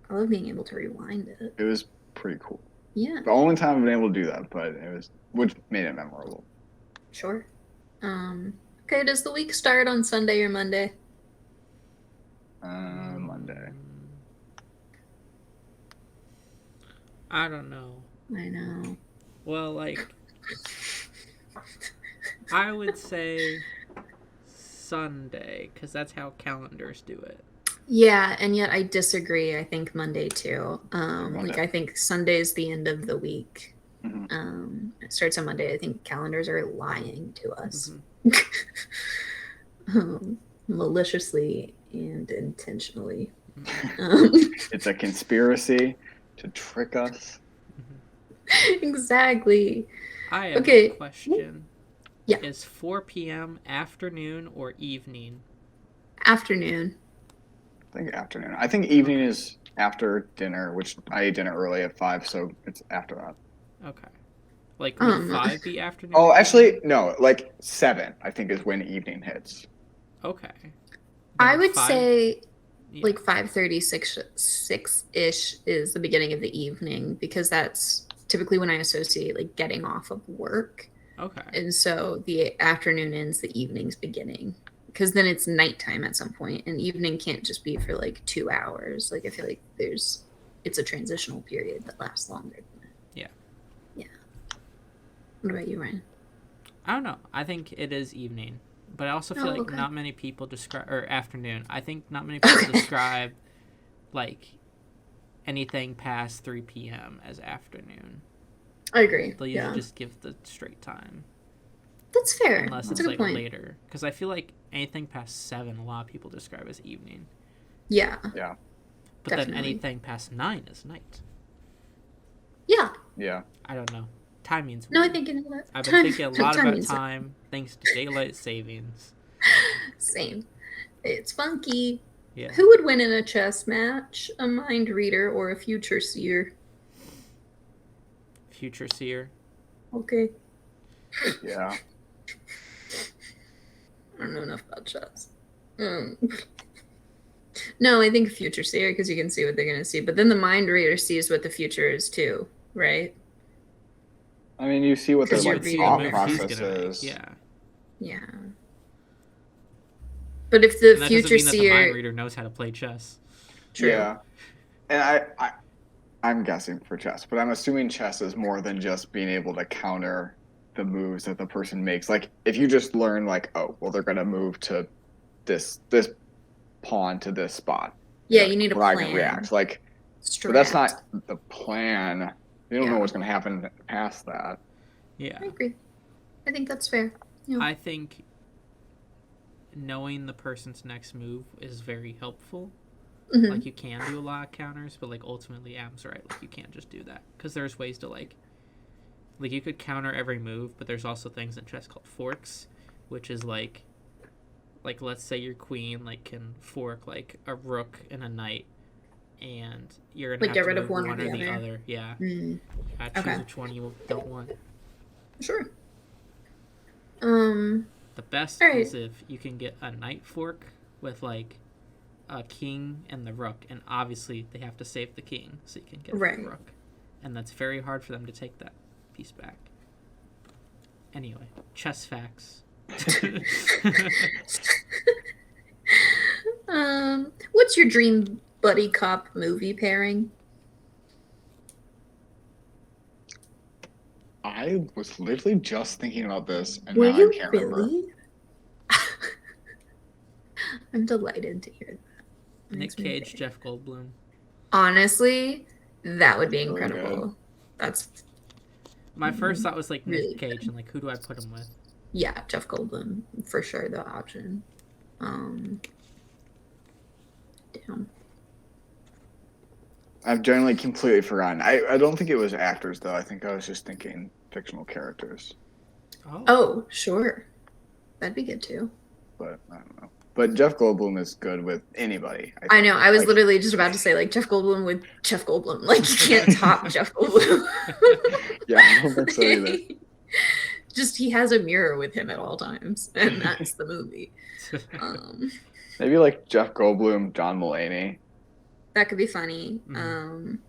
I love being able to rewind it. It was pretty cool. Yeah, The only time I've been able to do that, but it was which made it memorable. sure. Okay, does the week start on Sunday or Monday? Monday. I don't know. I know. Well, like, I would say Sunday, because that's how calendars do it. Yeah, and yet I disagree. I think Monday too. Monday. Like I think Sunday is the end of the week. Mhm. It starts on Monday. I think calendars are lying to us, maliciously and intentionally. It's a conspiracy to trick us. Exactly. I have Okay. a question. Yeah. Is 4 p.m. afternoon or evening? Afternoon. I think afternoon. I think evening is after dinner, which I ate dinner early at 5, so it's after that. Okay. Like, would 5 be afternoon? Oh, or actually, evening? no. Like 7, I think, is when evening hits. Okay. I Then would 5 say yeah. like 5:36 6-ish is the beginning of the evening, because that's typically when I associate like getting off of work. Okay. And so the afternoon ends the evening's beginning, because then it's nighttime at some point, and evening can't just be for like 2 hours. Like I feel like it's a transitional period that lasts longer than that. Yeah. Yeah. What about you, Ryan? I don't know. I think it is evening, but I also feel Oh, like okay. not many people describe or afternoon. I think not many people describe like anything past 3 p.m. as afternoon. I agree. They'll usually just give the straight time, That's fair. unless That's it's a like good point. later. Because I feel like anything past 7, a lot of people describe as evening. Yeah. Yeah. But then Definitely. anything past 9 is night. Yeah. Yeah. I don't know. Timing's No, I weird. think you know that. I've been thinking a lot about means time thanks to daylight savings. Same. It's funky. Yeah. Who would win in a chess match? A mind reader or a future seer? Future seer. Okay. Yeah. I don't know enough about chess. No, I think future seer, because you can see what they're going to see. But then the mind reader sees what the future is too, right? I mean, you see what their 'Cause you're like reading thought their moves he's process gonna make. is. Yeah. Yeah. But if the And that future doesn't mean that the mind seer, reader knows how to play chess. true. Yeah. And I'm guessing for chess, but I'm assuming chess is more than just being able to counter the moves that the person makes. Like if you just learn like, oh, well, they're gonna move to this pawn to this spot. Yeah, you need a where I plan. can react. Like, Strat. but that's not the plan. You don't Yeah. know what's gonna happen past that. Yeah. I agree. I think that's fair. Yeah. I think knowing the person's next move is very helpful. Mhm. Like you can do a lot of counters, but like ultimately Adam's right. Like you can't just do that because there's ways to like you could counter every move, but there's also things in chess called forks, which is like let's say your queen like can fork like a rook and a knight, and you're gonna Like, have get to rid of move one or or the the other. other. Yeah, Mm. you gotta choose Okay. which one you don't want. Sure. The best Alright. is if you can get a knight fork with like a king and the rook, and obviously they have to save the king so you can get Right. the rook, and that's very hard for them to take that piece back. Anyway, chess facts. What's your dream buddy cop movie pairing? I was literally just thinking about this, and Were now you I can't remember. really? I'm delighted to hear that. That Nick makes me Cage, very- Jeff Goldblum. Honestly, that would be That's really incredible. good. That's My first thought was like really Nick Cage, good. and like who do I put him with? Yeah, Jeff Goldblum for sure. The option. Damn. I've generally completely forgotten. I don't think it was actors though. I think I was just thinking fictional characters. Oh, sure. That'd be good too. But I don't know. But Jeff Goldblum is good with anybody. I know. I was Like, literally just about to say like Jeff Goldblum with Jeff Goldblum. Like you can't top Jeff Goldblum. yeah, I don't think so either. Just he has a mirror with him at all times, and that's the movie. Maybe like Jeff Goldblum, John Mulaney. That could be funny. Mhm.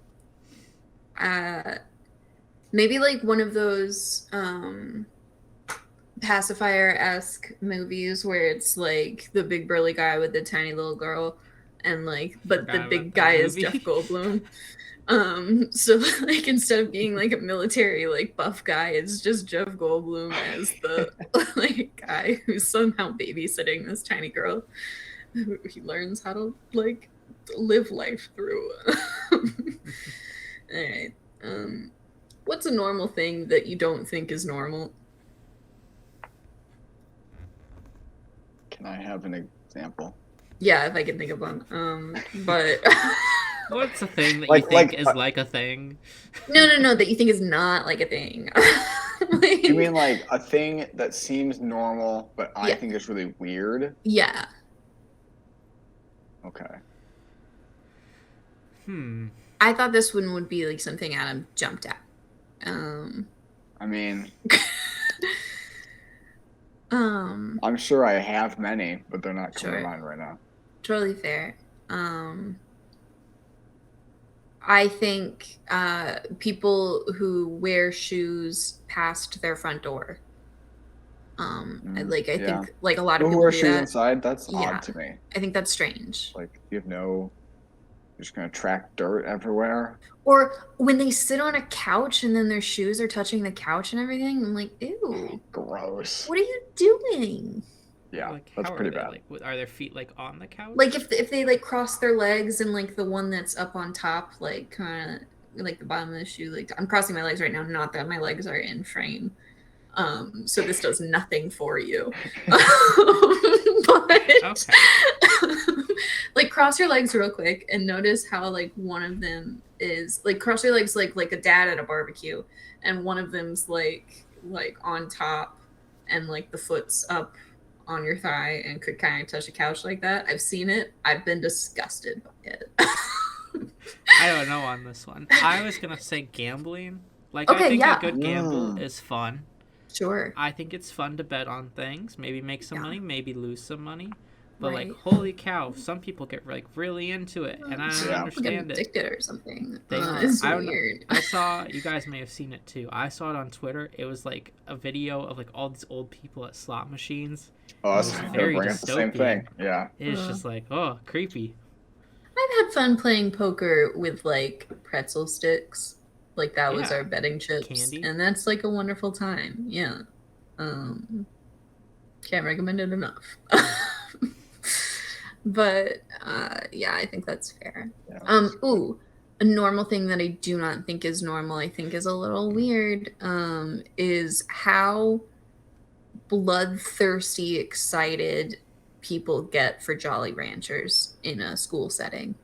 Maybe like one of those pacifier-esque movies where it's like the big burly guy with the tiny little girl, and like, but the Forgot big about that guy is movie. Jeff Goldblum. So like instead of being like a military like buff guy, it's just Jeff Goldblum as the like guy who's somehow babysitting this tiny girl who he learns how to like live life through. All right. What's a normal thing that you don't think is normal? Can I have an example? Yeah, if I can think of one. But What's a thing that Like- you think like, is like a thing? no, that you think is not like a thing. Like, You mean like a thing that seems normal, but I Yeah. think is really weird? yeah. Okay. I thought this one would be like something Adam jumped at. I mean, Um, I'm sure I have many, but they're not coming Sure. to mind right now. totally fair. I think people who wear shoes past their front door. I yeah. think like a lot of Who people wear do shoes that. inside? That's Yeah. odd to me. I think that's strange. Like you have no, you're just gonna track dirt everywhere. Or when they sit on a couch and then their shoes are touching the couch and everything, I'm like, ew, Gross. what are you doing? Yeah, Like, that's how pretty are they? bad. Like, are their feet like on the couch? Like if they like cross their legs and like the one that's up on top, like kind of like the bottom of the shoe, like I'm crossing my legs right now. Not that my legs are in frame. So this does nothing for you. But Okay. like cross your legs real quick and notice how like one of them is like cross your legs like a dad at a barbecue, and one of them's like on top and like the foot's up on your thigh and could kind of touch a couch like that. I've seen it. I've been disgusted by it. I don't know on this one. I was gonna say gambling. Like, Okay, I think yeah. a good gamble Mm. is fun. Sure. I think it's fun to bet on things. Maybe make some Yeah. money, maybe lose some money. But Right. like, holy cow, some people get like really into it, and I don't Yeah. People get understand it. addicted or something. They are. It's I don't know. weird. I saw, you guys may have seen it too. I saw it on Twitter. It was like a video of like all these old people at slot machines. Oh, that's It was they're very bringing up the same dystopian. thing. Yeah. It's just like, oh, creepy. I've had fun playing poker with like pretzel sticks. Like that was Yeah. our betting chips. Candy. And that's like a wonderful time. Yeah. Can't recommend it enough. But yeah, I think that's fair. Yeah. Ooh, a normal thing that I do not think is normal, I think is a little weird, is how bloodthirsty excited people get for Jolly Ranchers in a school setting.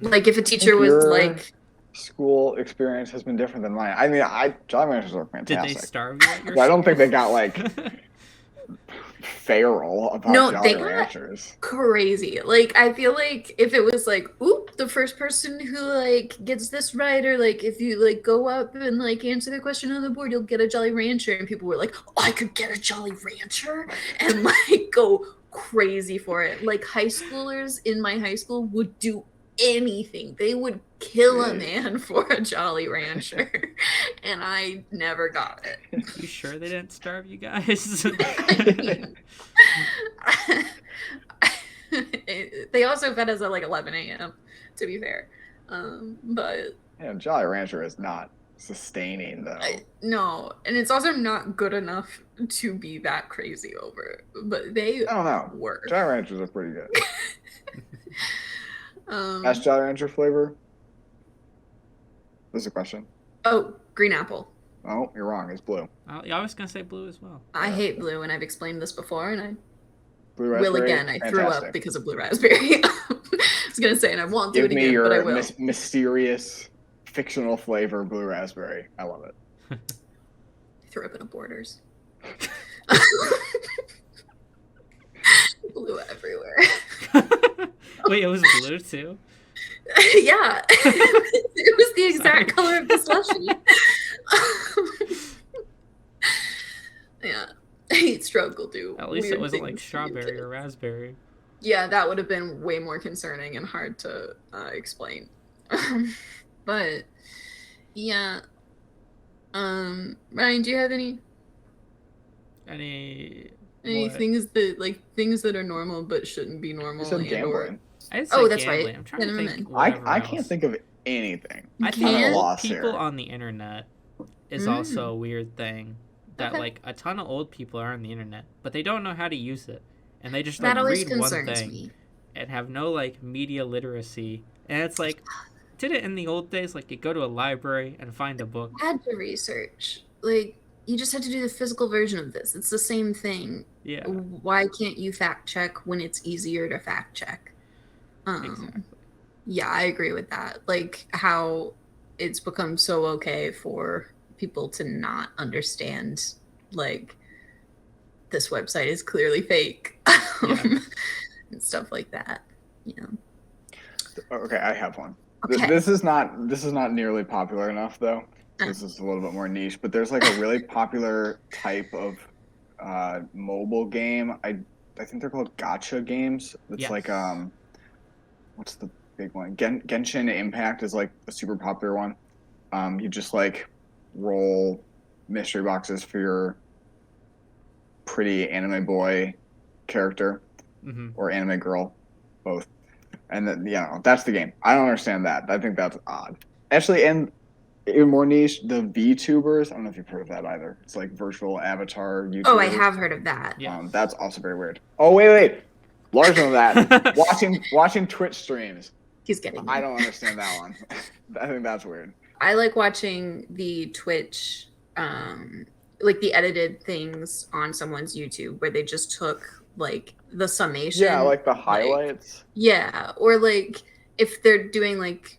Like if a teacher was Your like, school experience has been different than mine. I mean, Jolly Ranchers are Did they fantastic. starve you at your But I don't think they got school? like feral about No, Jolly they got- Ranchers. crazy. Like I feel like if it was like, oop, the first person who like gets this right, or like if you like go up and like answer the question on the board, you'll get a Jolly Rancher, and people were like, oh, I could get a Jolly Rancher, and like go crazy for it. Like high schoolers in my high school would do anything. They would kill a man for a Jolly Rancher, and I never got it. You sure they didn't starve you guys? I mean, they also fed us at like 11 a.m. to be fair, but Yeah, Jolly Rancher is not sustaining though. no, and it's also not good enough to be that crazy over. But they I don't know. were. Jolly Ranchers are pretty good. Best Jolly Rancher flavor? What's the question? Oh, green apple. Oh, you're wrong. It's blue. I was gonna say blue as well. I hate blue, and I've explained this before, and I Blue will raspberry. again. I threw Fantastic. up because of blue raspberry. I was gonna say, and I won't do Give it me again, your but I will. mysterious, fictional flavor, blue raspberry. I love it. I threw up in a Borders. Blue everywhere. Wait, it was blue too? Yeah. It was the exact color of the slushie. Yeah. Heat stroke will do. At least it weird wasn't like things to you strawberry kids. or raspberry. Yeah, that would have been way more concerning and hard to explain. But yeah. Ryan, do you have any Any what? things that are normal but shouldn't be normal? You said and or- gambling. I didn't say Oh, that's gambling. right. I'm trying to Never think. mind. whatever I can't else. think of anything. I You think can't? old Lost people here. on the internet is Mm. also a weird thing. That Okay. like a ton of old people are on the internet, but they don't know how to use it, and they just That like always read one concerns thing me. and have no like media literacy. And it's like, did it in the old days? Like you go to a library and find a book. Had to research. Like, you just had to do the physical version of this. It's the same thing. Yeah, Why can't you fact check when it's easier to fact check? exactly. Yeah, I agree with that. Like how it's become so okay for people to not understand, like, this website is clearly fake. Yeah. And stuff like that. Yeah. Okay, I have one. Okay. This is not nearly popular enough though. Uh. This is a little bit more niche, but there's like a really popular type of mobile game. I think they're called gacha games. It's Yes. like what's the big one? Genshin Impact is like a super popular one. You just like roll mystery boxes for your pretty anime boy character Hmm. or anime girl, both. And then, that's the game. I don't understand that. I think that's odd. Actually, and even more niche, the VTubers. I don't know if you've heard of that either. It's like virtual avatar YouTubers. Oh, I have heard of that. Yeah. That's also very weird. Oh, wait. Larger than that, watching Twitch streams. He's getting me. I don't understand that one. I think that's weird. I like watching the Twitch, like the edited things on someone's YouTube where they just took like the summation. Yeah, like the highlights. Yeah, or like if they're doing like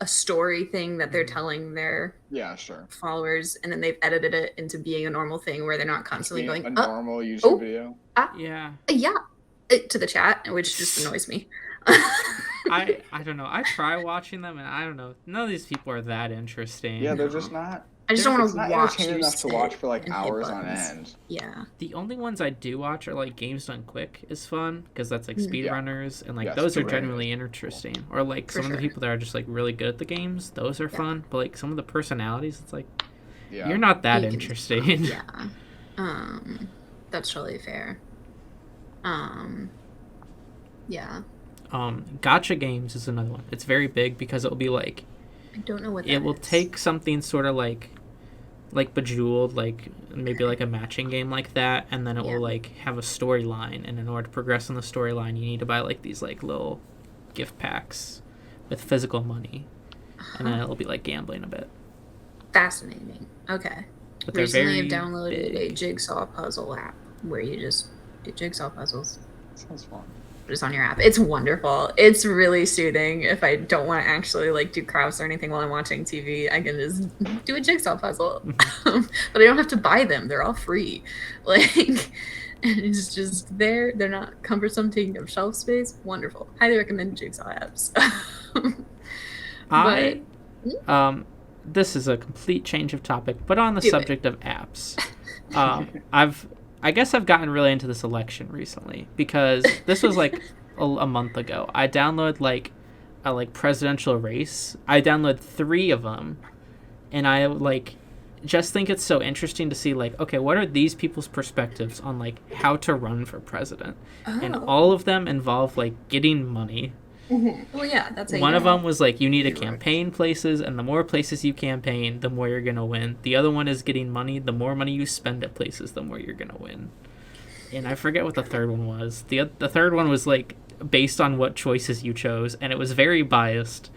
a story thing that they're telling their Yeah, sure. followers, and then they've edited it into being a normal thing where they're not constantly Being going, a normal YouTube video. Yeah. yeah, to the chat, which just annoys me. I don't know. I try watching them, and I don't know. None of these people are that interesting. Yeah, they're just not. I just don't want It's to not watch entertaining you enough to sit watch for like and hit hours on buttons. end. Yeah. The only ones I do watch are like Games Done Quick is fun because that's like Mm. speedrunners and like Yes, those are speedrunners. genuinely interesting. Or like For some of the sure. people that are just like really good at the games, those are Yeah. fun. But like some of the personalities, it's like Yeah. you're not that You can- interesting. Yeah. That's totally fair. Yeah. Gotcha games is another one. It's very big because it'll be like I don't know what that it will is. take something sort of like Bejeweled, like maybe like a matching game like that, and then it Yeah. will like have a storyline, and in order to progress in the storyline you need to buy like these like little gift packs with physical money, and then it'll be like gambling a bit. Fascinating. Okay. But they're Recently, very I've downloaded a big. jigsaw puzzle app where you just do jigsaw puzzles Sounds fun. just on your app. It's wonderful. It's really soothing. If I don't want to actually like do crafts or anything while I'm watching TV, I can just do a jigsaw puzzle. But I don't have to buy them. They're all free. Like, and it's just there. They're not cumbersome, taking up shelf space. Wonderful. Highly recommend jigsaw apps. This is a complete change of topic, but on the Do it. subject of apps, I guess I've gotten really into this election recently because this was like a month ago. I downloaded like a like presidential race. I downloaded 3 of them, and I like just think it's so interesting to see like, okay, what are these people's perspectives on like how to run for president? And Oh. all of them involve like getting money. Well, yeah, that's One of them was like you need to You're right. campaign places, and the more places you campaign, the more you're gonna win. The other one is getting money. The more money you spend at places, the more you're gonna win. And I forget what the third one was. The third one was like based on what choices you chose, and it was very biased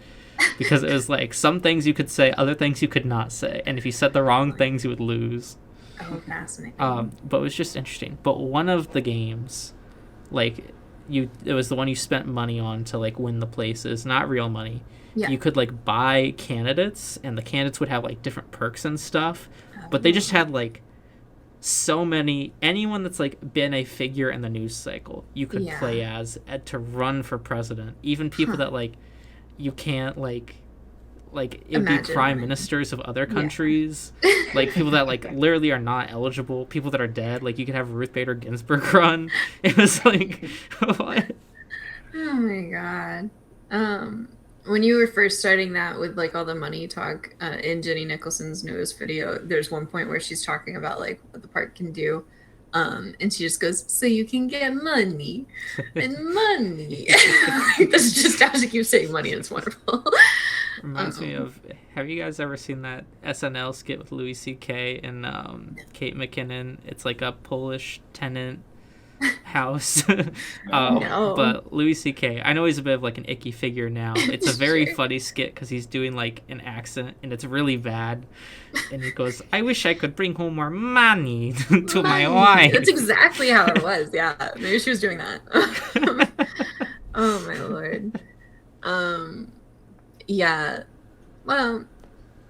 because it was like some things you could say, other things you could not say, and if you said the wrong things, you would lose. Oh, fascinating. But it was just interesting. But one of the games, like it was the one you spent money on to like win the places, not real money. Yeah. You could like buy candidates, and the candidates would have like different perks and stuff, but they just had like so many. Anyone that's like been a figure in the news cycle, you could play as to run for president. Even people that like you can't like it would be prime ministers of other countries, like people that like literally are not eligible, people that are dead. Like you could have Ruth Bader Ginsburg run. It was like what? Oh my god. When you were first starting that with like all the money talk in Jenny Nicholson's newest video, there's one point where she's talking about like what the park can do. And she just goes, so you can get money and money. That's just how she keeps saying money, and it's wonderful. Reminds me of, have you guys ever seen that SNL skit with Louis C.K. and Kate McKinnon? It's like a Polish tenant house. No. But Louis C.K., I know he's a bit of like an icky figure now. It's a very funny skit because he's doing like an accent and it's really bad. And he goes, I wish I could bring home more money to my wife. That's exactly how it was. Yeah, maybe she was doing that. Oh my lord. Yeah. Well,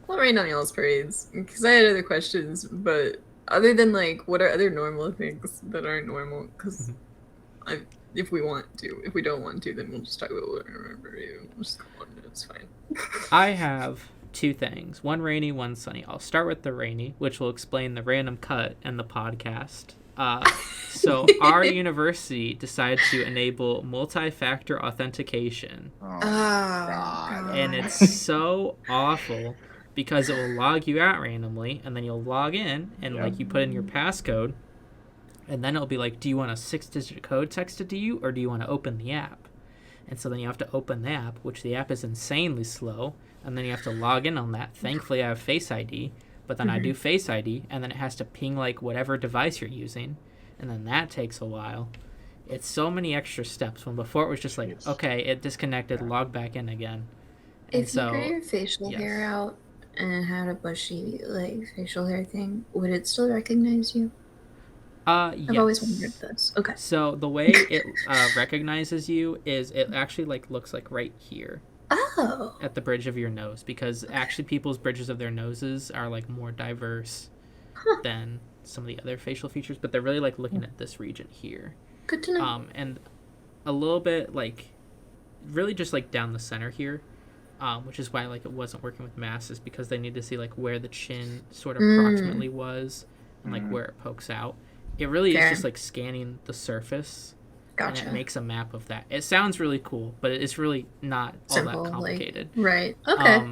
we'll rain on y'all's parades because I had other questions, but other than like, what are other normal things that aren't normal? Because if we want to, if we don't want to, then we'll just talk about what I remember. We'll just go on. It's fine. I have two things, one rainy, one sunny. I'll start with the rainy, which will explain the random cut and the podcast. So our university decided to enable multi-factor authentication. Oh, God. And it's so awful because it will log you out randomly, and then you'll log in, and like you put in your passcode, and then it'll be like, do you want a 6-digit code texted to you, or do you want to open the app? And so then you have to open the app, which the app is insanely slow, and then you have to log in on that. Thankfully, I have Face ID, but then I do Face ID, and then it has to ping like whatever device you're using, and then that takes a while. It's so many extra steps when before it was just like, okay, it disconnected, log back in again. And if you grew your facial hair out and had a bushy like facial hair thing, would it still recognize you? Yes. I've always wondered this. Okay. So the way it recognizes you is it actually like looks like right here. Oh. At the bridge of your nose, because actually people's bridges of their noses are like more diverse than some of the other facial features, but they're really like looking at this region here. Good to know. And a little bit like really just like down the center here, which is why like it wasn't working with masks, is because they need to see like where the chin sort of approximately was and like where it pokes out. It really is just like scanning the surface. Gotcha. And it makes a map of that. It sounds really cool, but it's really not simple, all that complicated. Like, right. Okay.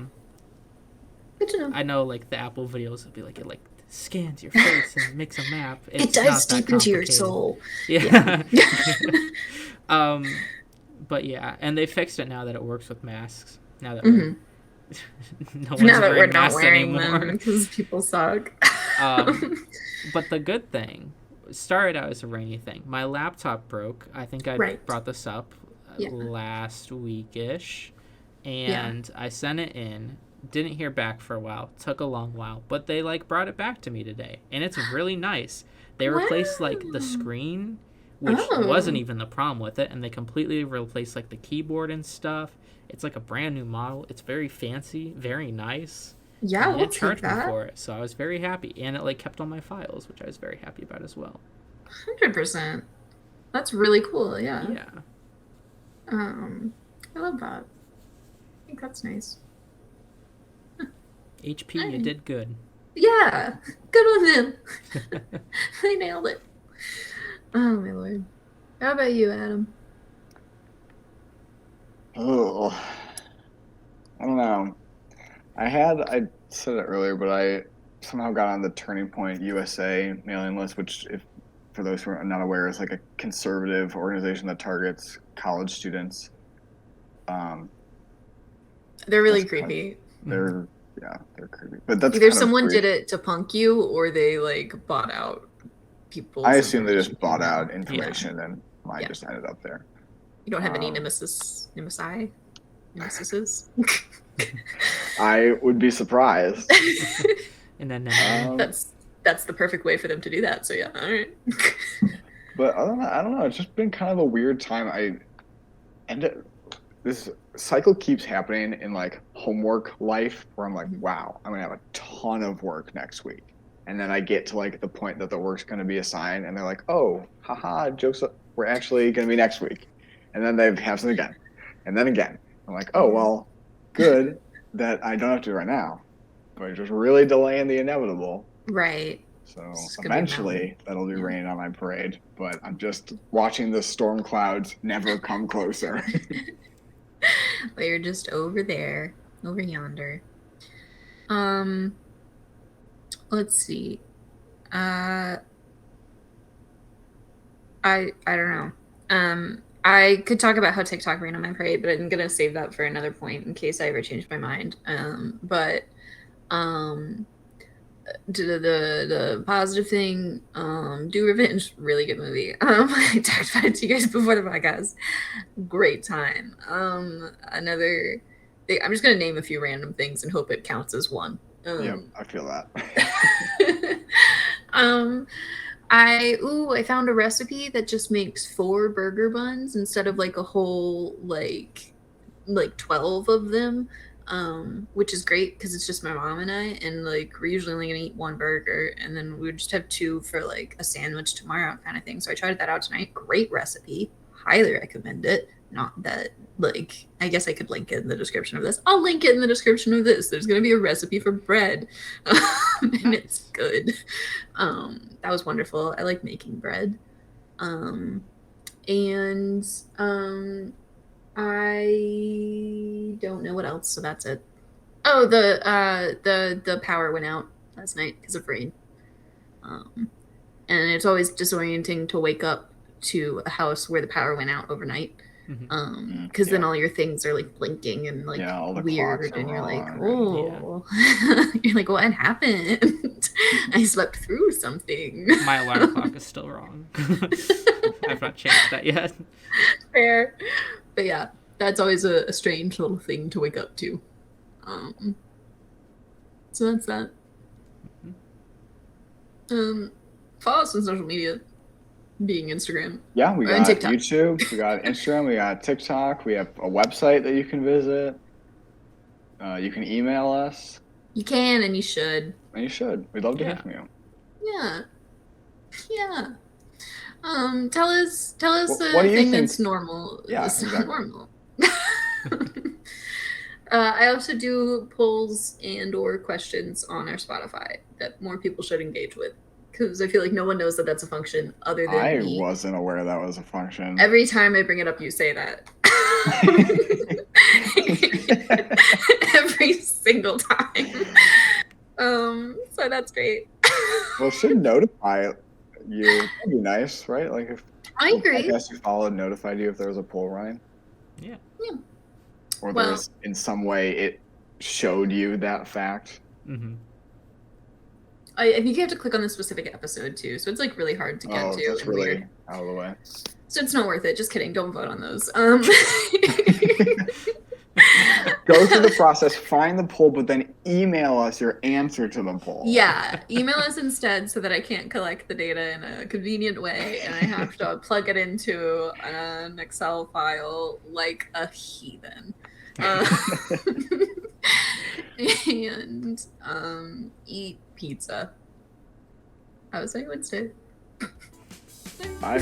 Good to know. I know like the Apple videos would be like, it like scans your face and makes a map. It dives deep into your soul. Yeah. But yeah, and they fixed it now that it works with masks. Now that we're not wearing them because people suck. But the good thing started out as a rainy thing. My laptop broke. I think I brought this up last week-ish, and I sent it in. Didn't hear back for a while. Took a long while, but they like brought it back to me today, and it's really nice. They replaced like the screen, which wasn't even the problem with it, and they completely replaced like the keyboard and stuff. It's like a brand new model. It's very fancy, very nice. Yeah, and it charged me for it, so I was very happy, and it like kept all my files, which I was very happy about as well. 100%. That's really cool. Yeah. Yeah. I love that. I think that's nice. HP, you did good. Yeah, good on them. They nailed it. Oh my lord. How about you, Adam? Oh, I don't know. I said it earlier, but I somehow got on the Turning Point USA mailing list, which, if for those who are not aware, is like a conservative organization that targets college students. They're really creepy. They're creepy. But that's either someone did it to punk you, or they like bought out people. I assume they just bought out information, and mine just ended up there. You don't have any Um, nemesises? I would be surprised. And then That's the perfect way for them to do that. So yeah, all right. But other than that, I don't know. It's just been kind of a weird time. This cycle keeps happening in like homework life where I'm like, wow, I'm gonna have a ton of work next week. And then I get to like the point that the work's gonna be assigned and they're like, oh, haha, jokes, we're actually gonna be next week. And then they have something again. And then again. I'm like, oh well, good that I don't have to do it right now. But just really delaying the inevitable. Right. So It's gonna be eventually that'll be rain on my parade. But I'm just watching the storm clouds never come closer. But you're just over there, over yonder. Let's see. I don't know. I could talk about how TikTok ran on my parade, but I'm gonna save that for another point in case I ever change my mind. The positive thing, Do Revenge, really good movie. I talked about it to you guys before the podcast. Great time. Another thing, I'm just gonna name a few random things and hope it counts as one. Yep, I feel that. I found a recipe that just makes 4 burger buns instead of like a whole like 12 of them, which is great because it's just my mom and I, and like we're usually only gonna eat 1 burger and then we would just have 2 for like a sandwich tomorrow kind of thing. So I tried that out tonight. Great recipe, highly recommend it. Not that, like, I guess I could link it in the description of this. I'll link it in the description of this. There's going to be a recipe for bread, and it's good. That was wonderful. I like making bread. I don't know what else, so that's it. Oh, the power went out last night because of rain. And it's always disorienting to wake up to a house where the power went out overnight. Because then all your things are like blinking and like weird, and you're like, oh, you're like, what happened? I slept through something. My alarm clock is still wrong. I've not changed that yet. Fair, but yeah, that's always a strange little thing to wake up to. So that's that. Follow us on social media. Being Instagram. Yeah, we got YouTube, we got Instagram, we got TikTok, we have a website that you can visit. You can email us. You can and you should. And you should. We'd love to hear from you. Yeah. Yeah. Tell us what do you thing think? That's normal. Yeah, that's exactly. Normal. I also do polls and or questions on our Spotify that more people should engage with. Because I feel like no one knows that that's a function other than me. I wasn't aware that was a function. Every time I bring it up, you say that. Every single time. So that's great. Well, it should notify you. That'd be nice, right? Like if I agree. I guess you followed notified you if there was a poll running. Yeah. Yeah. Or there's in some way it showed you that fact. Mm-hmm. I think you have to click on the specific episode too, so it's like really hard to get to. That's really out of the way. So it's not worth it. Just kidding. Don't vote on those. Go through the process, find the poll, but then email us your answer to the poll. Yeah, email us instead so that I can't collect the data in a convenient way, and I have to plug it into an Excel file like a heathen. And eat pizza. How was I Wednesday? Bye.